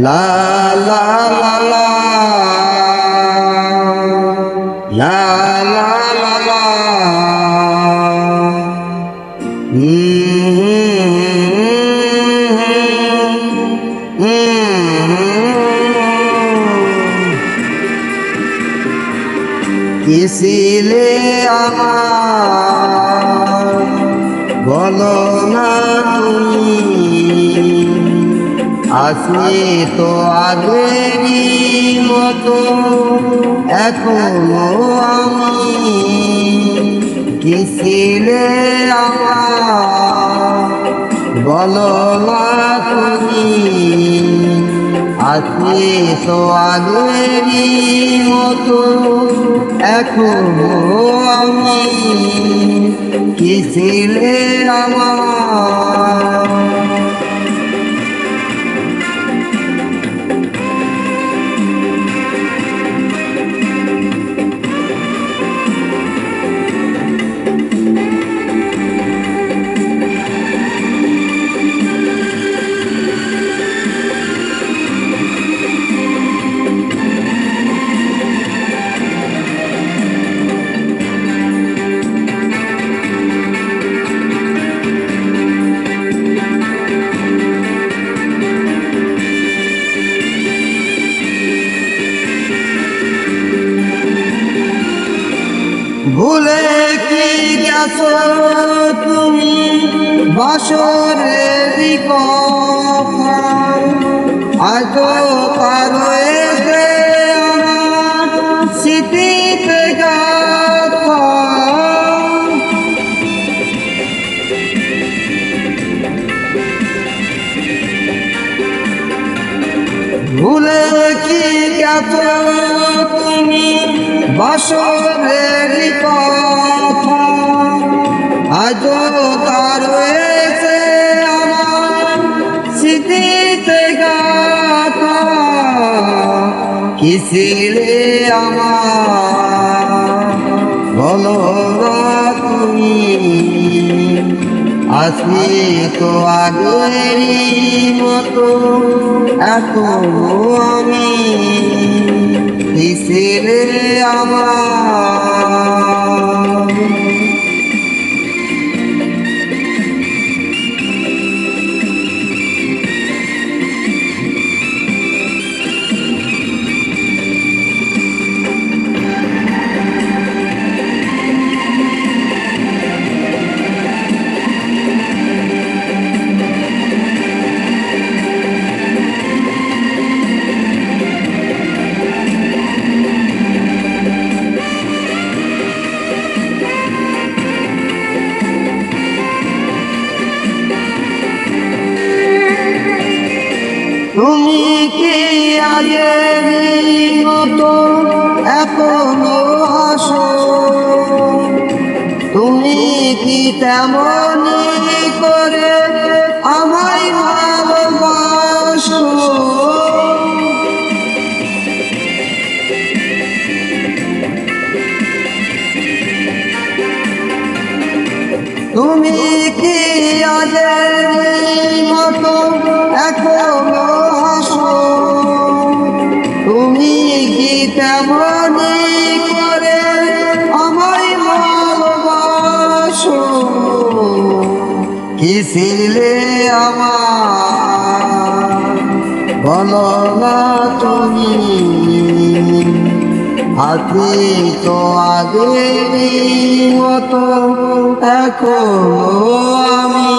লা লা লা লা লা লা লা লা কি ছিলে আমার বলো না তুমি, আছি তো আগেরই মতো এখনো আমি। কি ছিলে আমার বলো না তুমি, আছি তো আগেরই মতো এখনো আমি। কি ছিলে আমার ভুলে কি গেছো তুমি বাসরের কথা, আজও তার রয়েছে আমার স্মৃতিতে গাথা। ভুলে কি গেছো তুমি বাসরের কথা, আজও তার রয়েছে আমার স্মৃতিতে গাথা। কি ছিলে আমার বলো না তুমি, আছি তো আগেরই মতো এখনো আমি। কি ছিলে আমার তুমি কি আগের মতো এখনো হাসো, তুমি কি তেমনি করে আমায় ভালোবাসো। তুমি কি আগের মতো এখনো হাসো, তুমি কি তেমনি করে আমায় ভালোবাসো। কি ছিলে আমার বলো না তুমি, আছি তো আগেরই মতো এখনো আমি।